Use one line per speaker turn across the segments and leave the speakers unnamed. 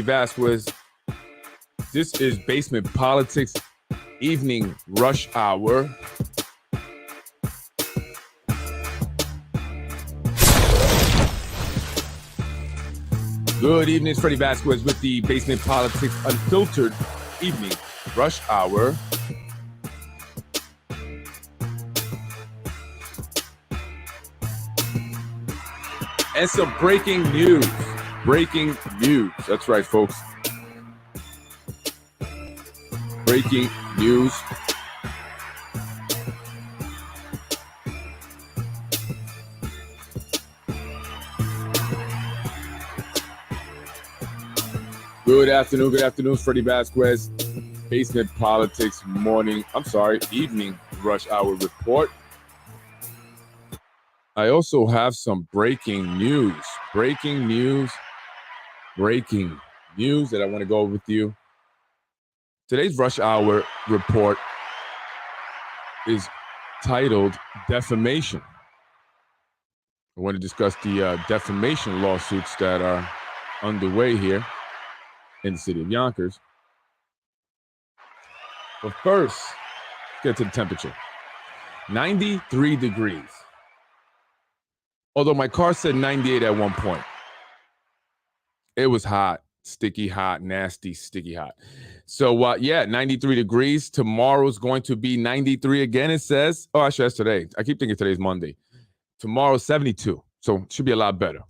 Vasquez. This is Basement Politics Evening Rush Hour. Good evening, it's Freddie Vasquez with the Basement Politics Unfiltered Evening Rush Hour. And some breaking news. Breaking news. That's right, folks. Breaking news. Good afternoon, Freddie Vasquez. Basement Politics evening rush hour report. I also have some breaking news that I want to go over with you. Today's rush hour report is titled Defamation. I want to discuss the defamation lawsuits that are underway here in the city of Yonkers. But first, let's get to the temperature. 93 degrees. Although my car said 98 at one point. It was hot, sticky hot, nasty, sticky hot. So, 93 degrees. Tomorrow's going to be 93 again, it says. Oh, actually, that's today. I keep thinking today's Monday. Tomorrow's 72, so it should be a lot better.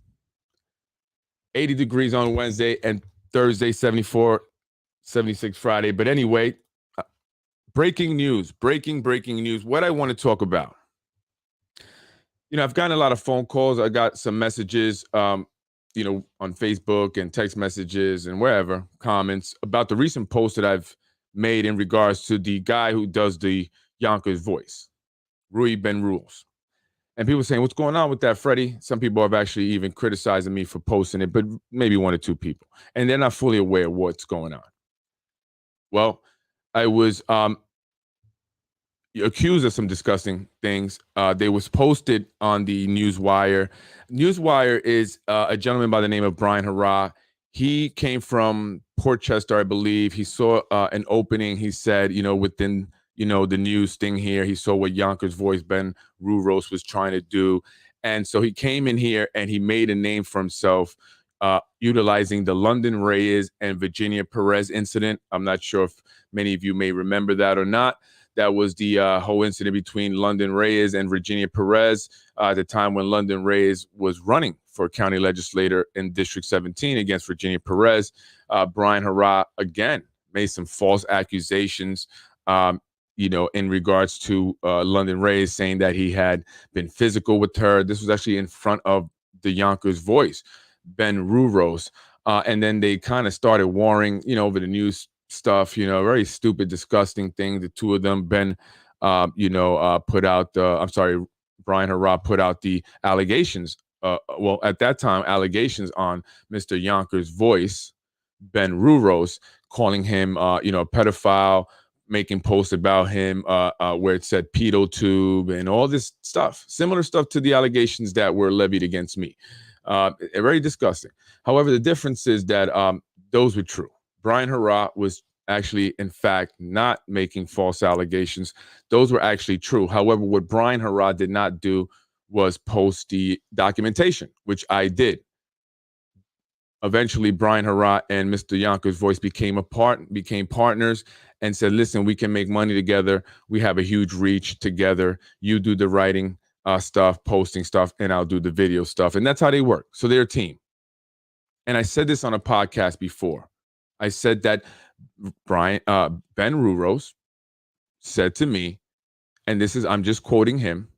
80 degrees on Wednesday and Thursday, 74, 76 Friday. But anyway, breaking news. What I want to talk about. I've gotten a lot of phone calls. I got some messages, on Facebook and text messages and wherever, comments about the recent post that I've made in regards to the guy who does the Yonkers voice, Rui Ben Rules. And people saying, what's going on with that, Freddie? Some people have actually even criticizing me for posting it, but maybe one or two people. And they're not fully aware of what's going on. Well, I was accused of some disgusting things. They was posted on the Newswire. Newswire is a gentleman by the name of Brian Hurrah. He came from Port Chester, I believe. He saw an opening. He said, within, the news thing here, he saw what Yonkers voice Ben Ruros was trying to do. And so he came in here and he made a name for himself, utilizing the London Reyes and Virginia Perez incident. I'm not sure if many of you may remember that or not. That was the whole incident between London Reyes and Virginia Perez at the time when London Reyes was running for county legislator in District 17 against Virginia Perez. Brian Hurrah, again, made some false accusations, in regards to London Reyes, saying that he had been physical with her. This was actually in front of the Yonkers voice, Ben Ruros. And then they kind of started warring, over the news stuff, very stupid, disgusting thing. The two of them, Brian Hurrah put out the allegations. At that time, allegations on Mr. Yonkers voice, Ben Ruros, calling him, a pedophile, making posts about him where it said pedo tube and all this stuff, similar stuff to the allegations that were levied against me. Very disgusting. However, the difference is that those were true. Brian Hurrah was actually, in fact, not making false allegations. Those were actually true. However, what Brian Hurrah did not do was post the documentation, which I did. Eventually, Brian Hurrah and Mr. Yonkers voice became partners and said, listen, we can make money together. We have a huge reach together. You do the writing stuff, posting stuff, and I'll do the video stuff. And that's how they work. So they're a team. And I said this on a podcast before. I said that Ben Ruros said to me, and I'm just quoting him,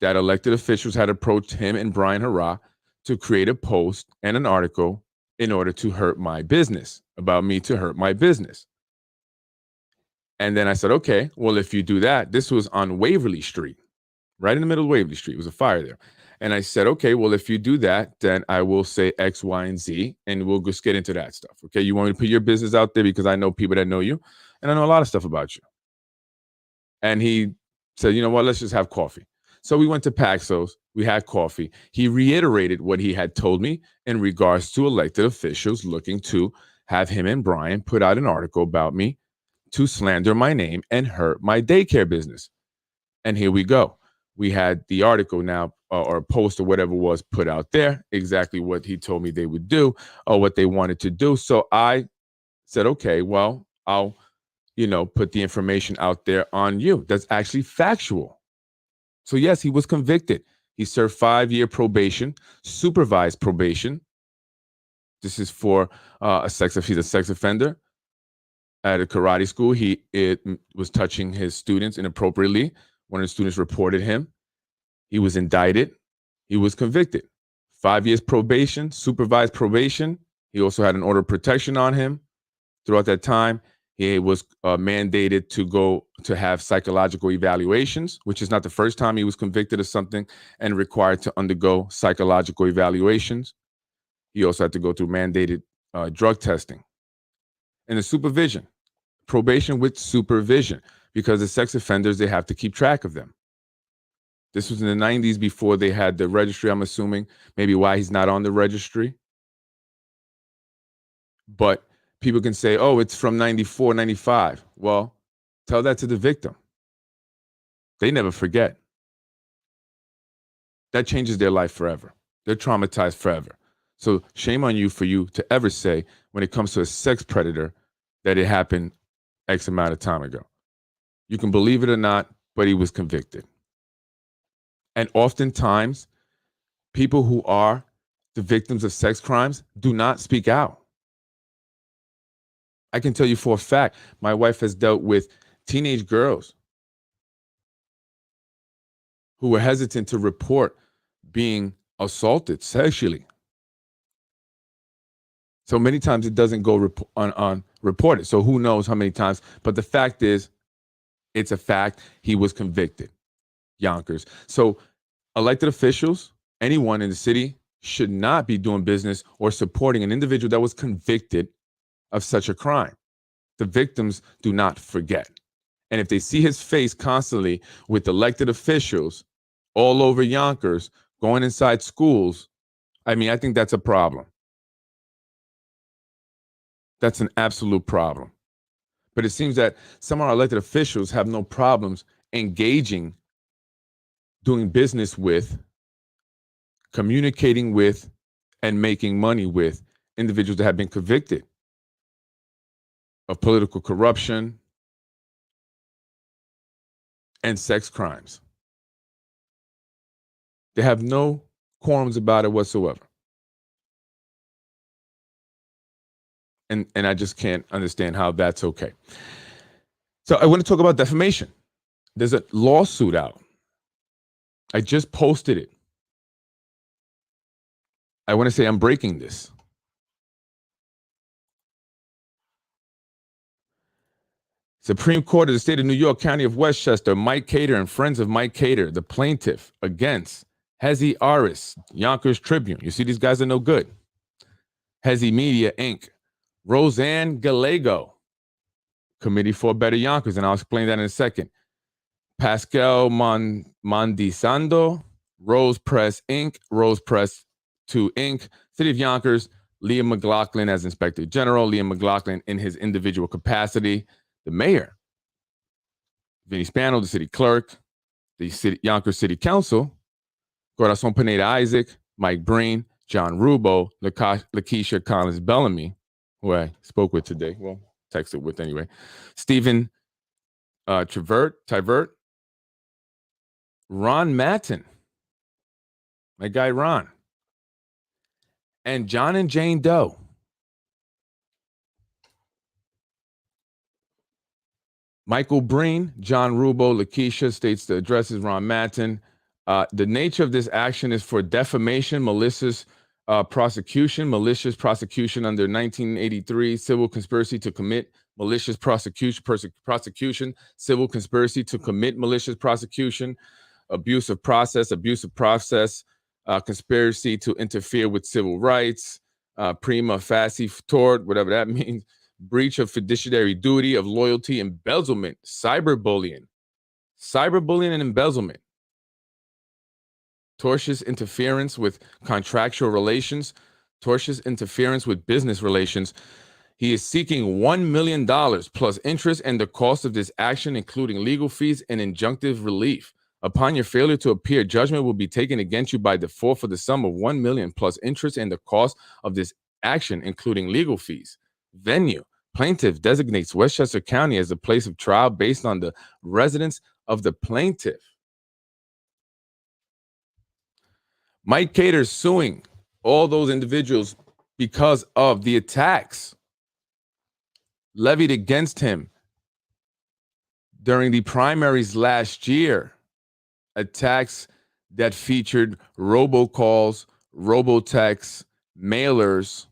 that elected officials had approached him and Brian Hurrah to create a post and an article in order to hurt my business, about me to hurt my business. And then I said, okay, well, if you do that, this was on Waverly Street, right in the middle of Waverly Street. It was a fire there. And I said, okay, well, if you do that, then I will say X, Y, and Z, and we'll just get into that stuff. Okay, you want me to put your business out there because I know people that know you, and I know a lot of stuff about you. And he said, you know what, let's just have coffee. So we went to Paxos. We had coffee. He reiterated what he had told me in regards to elected officials looking to have him and Brian put out an article about me to slander my name and hurt my daycare business. And here we go. We had the article now, or post or whatever was put out there, exactly what he told me they would do or what they wanted to do. So I said, okay, well, I'll, put the information out there on you. That's actually factual. So yes, he was convicted. He served 5-year probation, supervised probation. This is for he's a sex offender at a karate school. He was touching his students inappropriately. One of the students reported him. He was indicted. He was convicted. 5 years probation, supervised probation. He also had an order of protection on him. Throughout that time, he was mandated to go to have psychological evaluations, which is not the first time he was convicted of something and required to undergo psychological evaluations. He also had to go through mandated drug testing. And the supervision, probation with supervision, because the sex offenders, they have to keep track of them. This was in the 90s before they had the registry, I'm assuming, maybe why he's not on the registry. But people can say, oh, it's from 94, 95. Well, tell that to the victim. They never forget. That changes their life forever. They're traumatized forever. So shame on you for you to ever say, when it comes to a sex predator, that it happened X amount of time ago. You can believe it or not, but he was convicted. And oftentimes, people who are the victims of sex crimes do not speak out. I can tell you for a fact, my wife has dealt with teenage girls who were hesitant to report being assaulted sexually. So many times it doesn't go unreported. So who knows how many times. But the fact is, it's a fact. He was convicted. Yonkers. So elected officials, anyone in the city, should not be doing business or supporting an individual that was convicted of such a crime. The victims do not forget. And if they see his face constantly with elected officials all over Yonkers, going inside schools, I think that's a problem. That's an absolute problem. But it seems that some of our elected officials have no problems engaging, doing business with, communicating with, and making money with individuals that have been convicted of political corruption and sex crimes. They have no qualms about it whatsoever. And I just can't understand how that's okay. So I want to talk about defamation. There's a lawsuit out. I just posted it. I want to say I'm breaking this. Supreme Court of the State of New York, County of Westchester, Mike Khader and friends of Mike Khader, the plaintiff against Hezi Aris, Yonkers Tribune. You see, these guys are no good. Hezi Media, Inc., Roseanne Gallego, Committee for Better Yonkers, and I'll explain that in a second. Pascal Mondisando, Rose Press, Inc., Rose Press 2, Inc., City of Yonkers, Liam McLaughlin as Inspector General, Liam McLaughlin in his individual capacity, the mayor, Vinny Spano, the city clerk, the Yonkers City Council, Corazon Pineda Isaac, Mike Breen, John Rubo, Lakeisha Collins Bellamy, who I spoke with today, well, texted with anyway, Stephen Tivert, Ron Matten, my guy Ron, and John and Jane Doe. Michael Breen, John Rubo, Lakeisha states the address is Ron Matten. The nature of this action is for defamation, malicious prosecution under 1983, civil conspiracy to commit malicious prosecution, civil conspiracy to commit malicious prosecution, abuse of process, conspiracy to interfere with civil rights, prima facie tort, whatever that means, breach of fiduciary duty of loyalty, embezzlement, cyberbullying and embezzlement, tortious interference with contractual relations, tortious interference with business relations. He is seeking $1 million plus interest and the cost of this action, including legal fees and injunctive relief. Upon your failure to appear, judgment will be taken against you by default for the sum of $1 million plus interest and the cost of this action, including legal fees. Venue: plaintiff designates Westchester County as the place of trial based on the residence of the plaintiff. Mike Khader suing all those individuals because of the attacks levied against him during the primaries last year. Attacks that featured robocalls, robotexts, mailers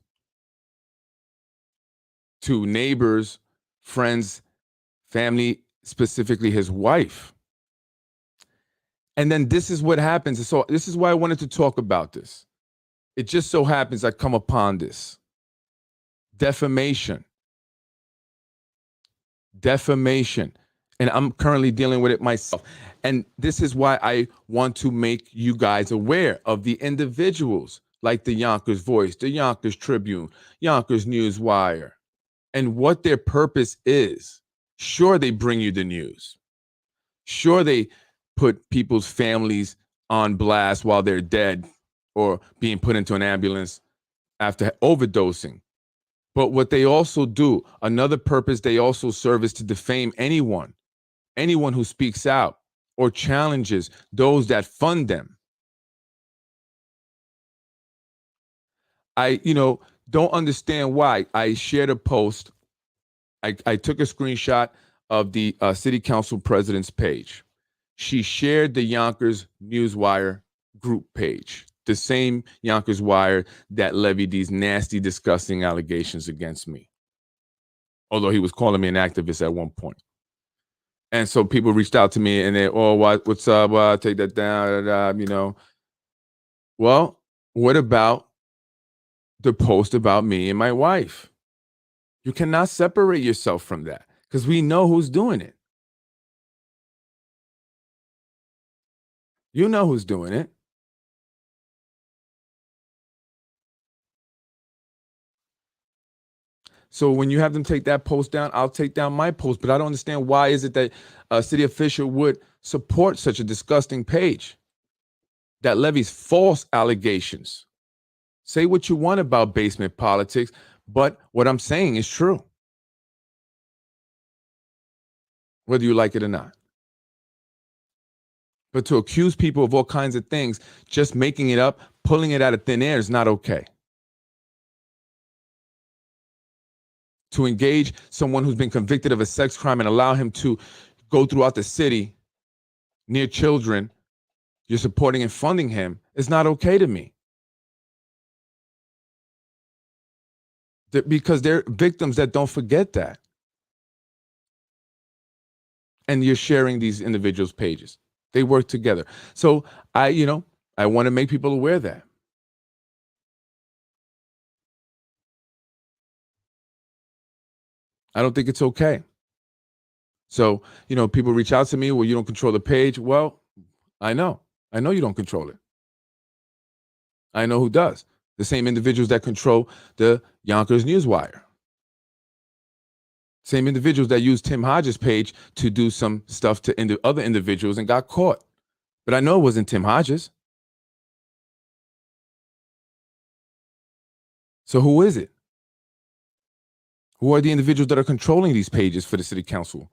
to neighbors, friends, family, specifically his wife. And then this is what happens. So this is why I wanted to talk about this. It just so happens I come upon this. Defamation. And I'm currently dealing with it myself. And this is why I want to make you guys aware of the individuals like the Yonkers Voice, the Yonkers Tribune, Yonkers Newswire, and what their purpose is. Sure, they bring you the news. Sure, they put people's families on blast while they're dead or being put into an ambulance after overdosing. But what they also do, another purpose they also serve is to defame anyone who speaks out or challenges those that fund them. I, don't understand why. I shared a post. I took a screenshot of the city council president's page. She shared the Yonkers Newswire group page, the same Yonkers Wire that levied these nasty, disgusting allegations against me. Although he was calling me an activist at one point. And so people reached out to me and they, what's up? Take that down, Well, what about the post about me and my wife? You cannot separate yourself from that because we know who's doing it. You know who's doing it. So when you have them take that post down, I'll take down my post. But I don't understand why is it that a city official would support such a disgusting page that levies false allegations. Say what you want about basement politics, but what I'm saying is true, whether you like it or not. But to accuse people of all kinds of things, just making it up, pulling it out of thin air is not okay. To engage someone who's been convicted of a sex crime and allow him to go throughout the city near children, you're supporting and funding him, is not okay to me. Because they're victims that don't forget that. And you're sharing these individuals' pages. They work together. So I want to make people aware of that. I don't think it's okay. So, people reach out to me, well, you don't control the page. Well, I know you don't control it. I know who does. The same individuals that control the Yonkers Newswire. Same individuals that used Tim Hodges' page to do some stuff to other individuals and got caught. But I know it wasn't Tim Hodges. So who is it? Who are the individuals that are controlling these pages for the city council?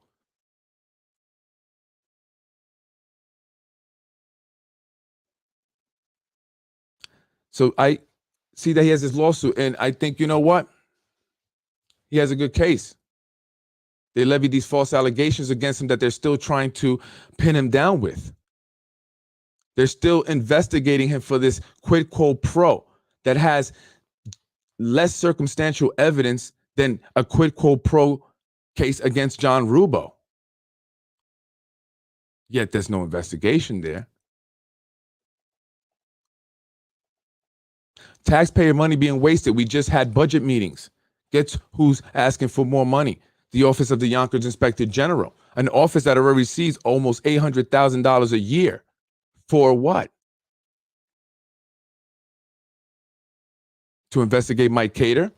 So I see that he has this lawsuit, and I think, you know what? He has a good case. They levied these false allegations against him that they're still trying to pin him down with. They're still investigating him for this quid quo pro that has less circumstantial evidence than a quid quo pro case against John Rubo. Yet there's no investigation there. Taxpayer money being wasted. We just had budget meetings. Guess who's asking for more money? The Office of the Yonkers Inspector General, an office that already receives almost $800,000 a year. For what? To investigate Mike Khader?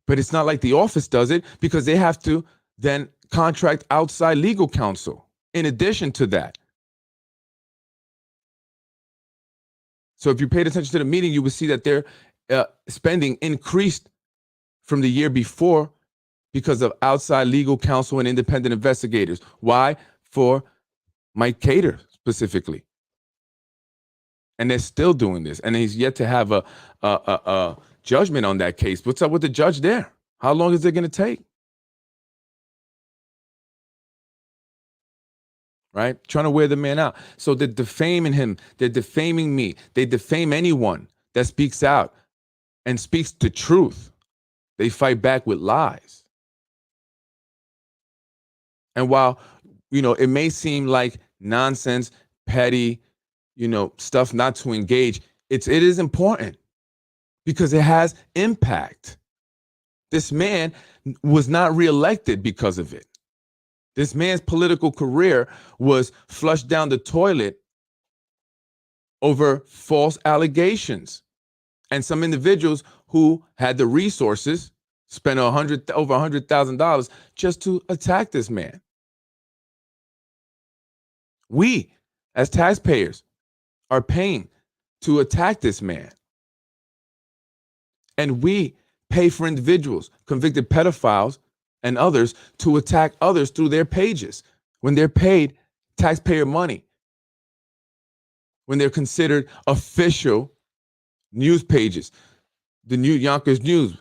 But it's not like the office does it, because they have to then contract outside legal counsel in addition to that. So if you paid attention to the meeting, you would see that their spending increased from the year before because of outside legal counsel and independent investigators. Why? For Mike Khader specifically. And they're still doing this. And he's yet to have a judgment on that case. What's up with the judge there? How long is it going to take? Right? Trying to wear the man out. So they're defaming him. They're defaming me. They defame anyone that speaks out and speaks the truth. They fight back with lies. And while, it may seem like nonsense, petty, stuff not to engage, it is important because it has impact. This man was not reelected because of it. This man's political career was flushed down the toilet over false allegations. And some individuals who had the resources spent over $100,000 just to attack this man. We, as taxpayers, are paying to attack this man. And we pay for individuals, convicted pedophiles, and others to attack others through their pages when they're paid taxpayer money, when they're considered official news pages. The New Yonkers News,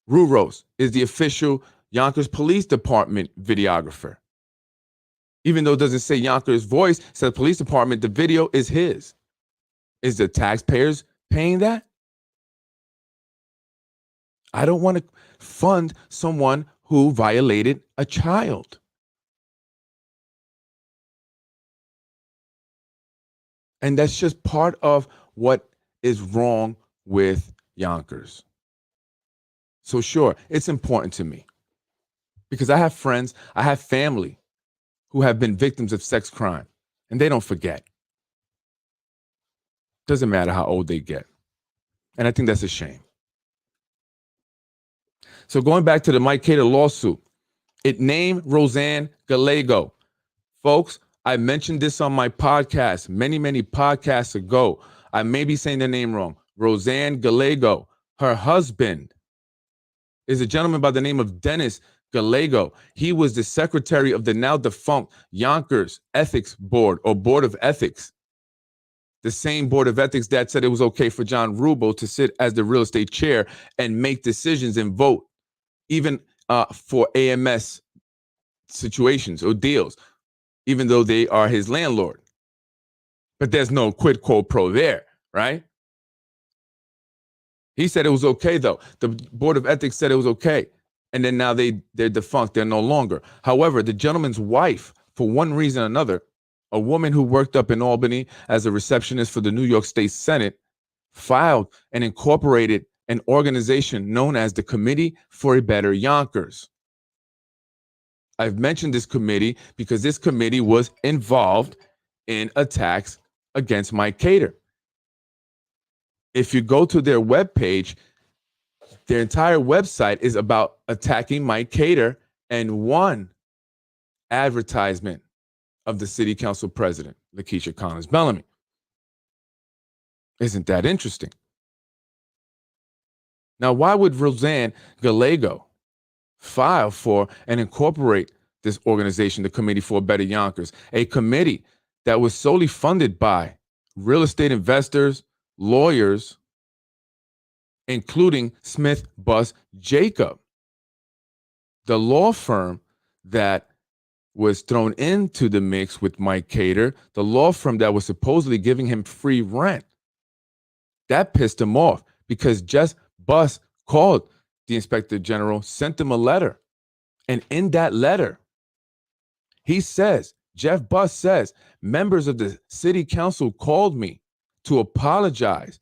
Ruros, is the official Yonkers Police Department videographer. Even though it doesn't say Yonkers Voice, it says Police Department, the video is his. Is the taxpayers paying that? I don't want to fund someone who violated a child. And that's just part of what is wrong with Yonkers. So sure, it's important to me because I have friends, I have family who have been victims of sex crime, and they don't forget. Doesn't matter how old they get. And I think that's a shame. So going back to the Mike Khader lawsuit, it named Roseanne Gallego. Folks, I mentioned this on my podcast many, many podcasts ago. I may be saying the name wrong. Roseanne Gallego. Her husband is a gentleman by the name of Dennis Gallego. He was the secretary of the now defunct Yonkers Ethics Board, or Board of Ethics. The same Board of Ethics that said it was okay for John Rubo to sit as the real estate chair and make decisions and vote, even for AMS situations or deals, even though they are his landlord. But there's no quid quo pro there, right? He said it was okay, though. The Board of Ethics said it was okay. And then now they're defunct. They're no longer. However, the gentleman's wife, for one reason or another, a woman who worked up in Albany as a receptionist for the New York State Senate, filed and incorporated an organization known as the Committee for a Better Yonkers. I've mentioned this committee because this committee was involved in attacks against Mike Khader. If you go to their webpage, their entire website is about attacking Mike Khader and one advertisement of the city council president, Lakeisha Collins Bellamy. Isn't that interesting? Now, why would Roseanne Gallego file for and incorporate this organization, the Committee for Better Yonkers, a committee that was solely funded by real estate investors, lawyers, including Smith Buss Jacob, the law firm that was thrown into the mix with Mike Khader, the law firm that was supposedly giving him free rent? That pissed him off because Jeff Buss called the inspector general, sent him a letter. And in that letter, he says, Jeff Buss says, members of the city council called me to apologize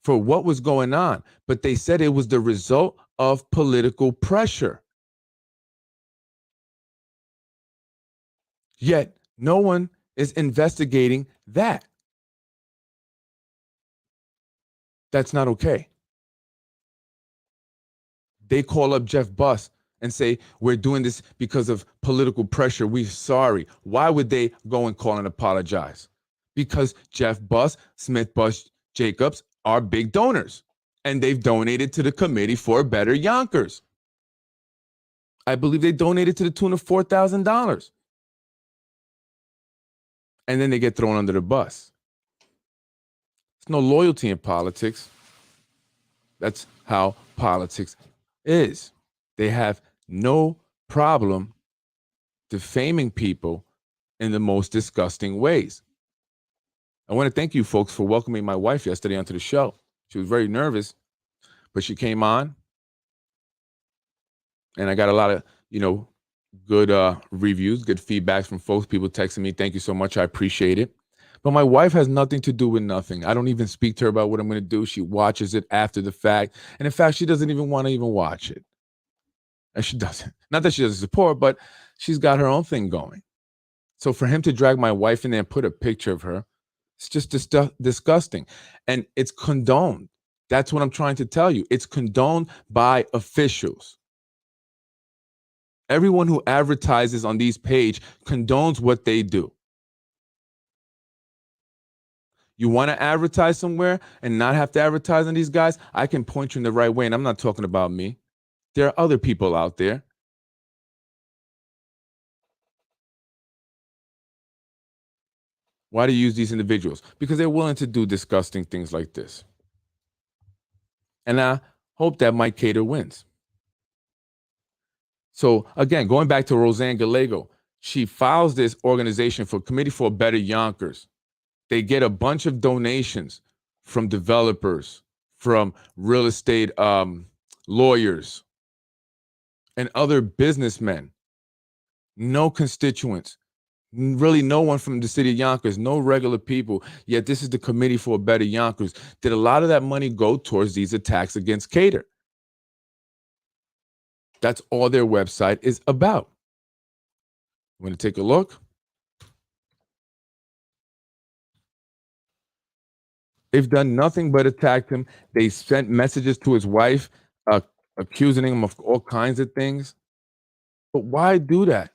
for what was going on, but they said it was the result of political pressure. Yet no one is investigating that. That's not okay. They call up Jeff Buss and say, we're doing this because of political pressure. We're sorry. Why would they go and call and apologize? Because Jeff Buss, Smith Buss, Jacobs are big donors, and they've donated to the Committee for a Better Yonkers. I believe they donated to the tune of $4,000. And then they get thrown under the bus. There's no loyalty in politics. That's how politics is. They have no problem defaming people in the most disgusting ways. I want to thank you folks for welcoming my wife yesterday onto the show. She was very nervous, but she came on, and I got a lot of, good reviews, good feedbacks from folks, people texting me. Thank you so much. I appreciate it. But my wife has nothing to do with nothing. I don't even speak to her about what I'm going to do. She watches it after the fact. And in fact, she doesn't even want to even watch it. And she doesn't. Not that she doesn't support, but she's got her own thing going. So for him to drag my wife in there and put a picture of her, it's just disgusting. And it's condoned. That's what I'm trying to tell you. It's condoned by officials. Everyone who advertises on these pages condones what they do. You want to advertise somewhere and not have to advertise on these guys? I can point you in the right way, and I'm not talking about me. There are other people out there. Why do you use these individuals? Because they're willing to do disgusting things like this. And I hope that Mike Khader wins. So again, going back to Roseanne Gallego, she files this organization for Committee for a Better Yonkers. They get a bunch of donations from developers, from real estate lawyers, and other businessmen. No constituents, really no one from the city of Yonkers, no regular people. Yet this is the Committee for a Better Yonkers. Did a lot of that money go towards these attacks against Khader? That's all their website is about. I'm going to take a look. They've done nothing but attack him. They sent messages to his wife, accusing him of all kinds of things. But why do that?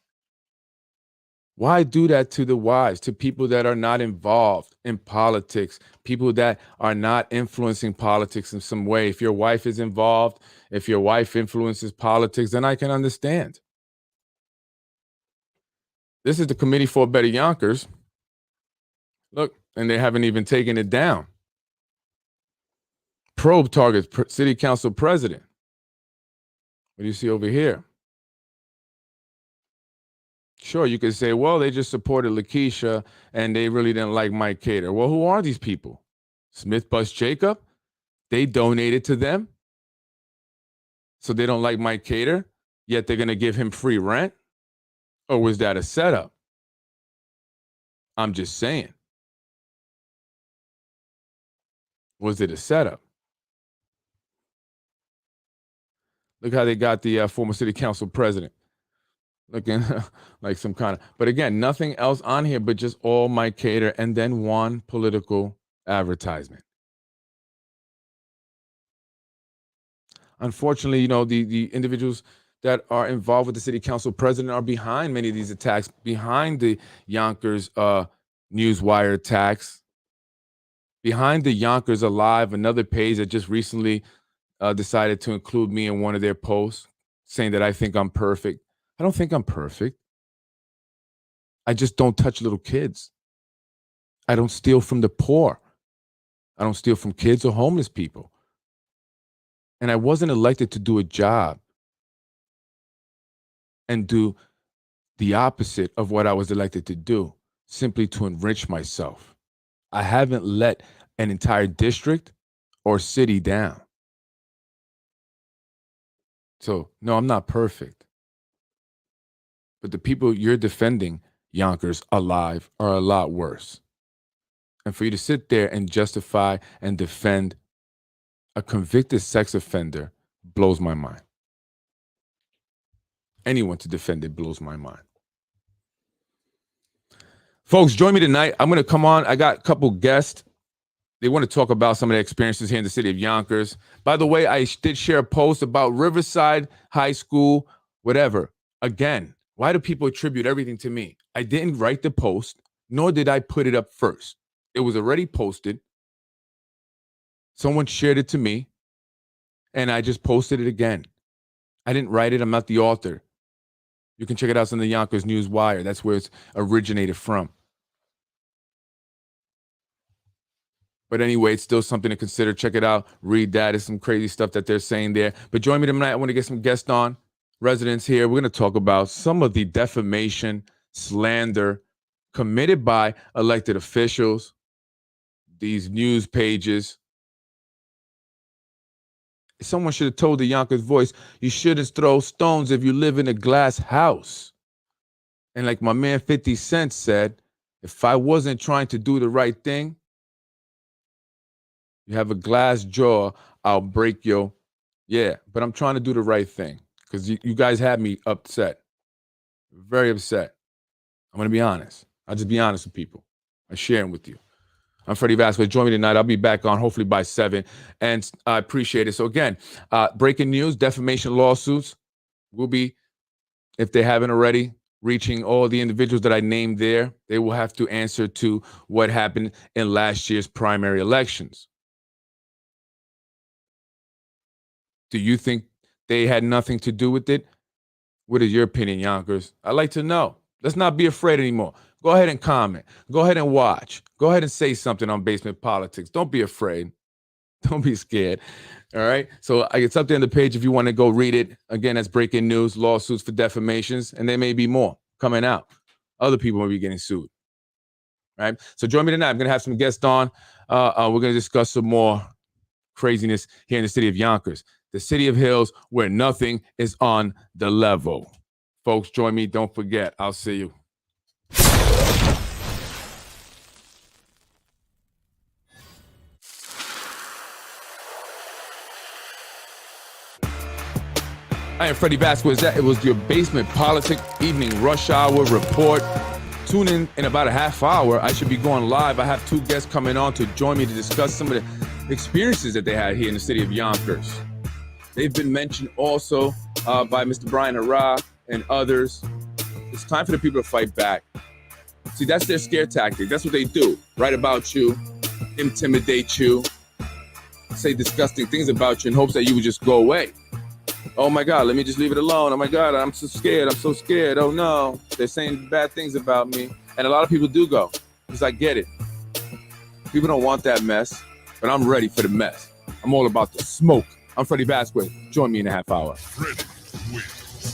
Why do that to the wives, to people that are not involved in politics, people that are not influencing politics in some way? If your wife is involved, if your wife influences politics, then I can understand. This is the Committee for a Better Yonkers. Look, and they haven't even taken it down. Probe targets city council president. What do you see over here? Sure, you could say, well, they just supported Lakeisha and they really didn't like Mike Khader. Well, who are these people? Smith Buss Jacob? They donated to them. So they don't like Mike Khader, yet they're going to give him free rent? Or was that a setup? I'm just saying. Was it a setup? Look how they got the former city council president. Looking like some kind of, but again, nothing else on here but just all Mike Khader and then one political advertisement. Unfortunately, the individuals that are involved with the city council president are behind many of these attacks, behind the Yonkers Newswire attacks, behind the Yonkers Alive, another page that just recently decided to include me in one of their posts, saying that I think I'm perfect. I don't think I'm perfect. I just don't touch little kids. I don't steal from the poor. I don't steal from kids or homeless people. And I wasn't elected to do a job and do the opposite of what I was elected to do, simply to enrich myself. I haven't let an entire district or city down. So, no, I'm not perfect. But the people you're defending, Yonkers Alive, are a lot worse. And for you to sit there and justify and defend a convicted sex offender blows my mind. Anyone to defend it blows my mind. Folks, join me tonight. I'm going to come on. I got a couple guests They want to talk about some of the experiences here in the city of Yonkers. By the way, I did share a post about Riverside High School, whatever. Again, why do people attribute everything to me? I didn't write the post, nor did I put it up first. It was already posted. Someone shared it to me, and I just posted it again. I didn't write it. I'm not the author. You can check it out on the Yonkers News Wire. That's where it's originated from. But anyway, it's still something to consider. Check it out. Read that. It's some crazy stuff that they're saying there. But join me tonight. I want to get some guests on, residents here. We're going to talk about some of the defamation, slander committed by elected officials, these news pages. Someone should have told the Yonkers Voice, you shouldn't throw stones if you live in a glass house. And like my man 50 Cent said, if I wasn't trying to do the right thing, you have a glass jaw, I'll break your, but I'm trying to do the right thing because you guys had me upset, very upset. I'm going to be honest. I'll just be honest with people. I'm sharing with you. I'm Freddie Vasquez. Join me tonight. I'll be back on hopefully by 7. And I appreciate it. So again, breaking news, defamation lawsuits will be, if they haven't already, reaching all the individuals that I named there. They will have to answer to what happened in last year's primary elections. Do you think they had nothing to do with it? What is your opinion, Yonkers? I'd like to know. Let's not be afraid anymore. Go ahead and comment. Go ahead and watch. Go ahead and say something on Basement Politics. Don't be afraid. Don't be scared. All right? So it's up there on the page if you want to go read it. Again, that's breaking news, lawsuits for defamations, and there may be more coming out. Other people may be getting sued. All right? So join me tonight. I'm going to have some guests on. We're going to discuss some more craziness here in the city of Yonkers, the city of hills where nothing is on the level. Folks, join me. Don't forget. I'll see you. I am Freddie Vasquez. It was your Basement Politics Evening Rush Hour Report. Tune in about a half hour. I should be going live. I have 2 guests coming on to join me to discuss some of the experiences that they had here in the city of Yonkers. They've been mentioned also by Mr. Brian Hurrah and others. It's time for the people to fight back. See, that's their scare tactic. That's what they do. Write about you, intimidate you, say disgusting things about you in hopes that you would just go away. Oh my God, let me just leave it alone. Oh my God, I'm so scared. I'm so scared. Oh no, they're saying bad things about me. And a lot of people do go, because I get it. People don't want that mess, but I'm ready for the mess. I'm all about the smoke. I'm Freddie Vasquez. Join me in a half hour.
Freddie wins.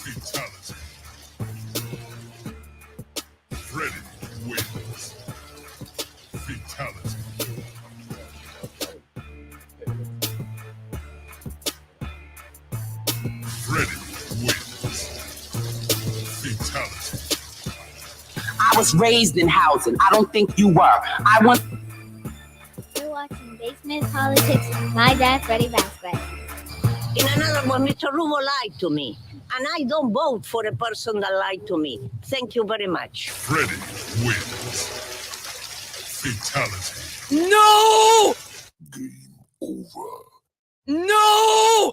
Fatality. Freddie wins. Fatality. Freddie wins. Fatality.
I was raised in housing. I don't think you were.
You're watching Basement Politics with my dad, Freddie Vasquez.
In another one, Mr. Rubo lied to me. And I don't vote for a person that lied to me. Thank you very much.
Freddie wins. Fatality.
No!
Game over.
No!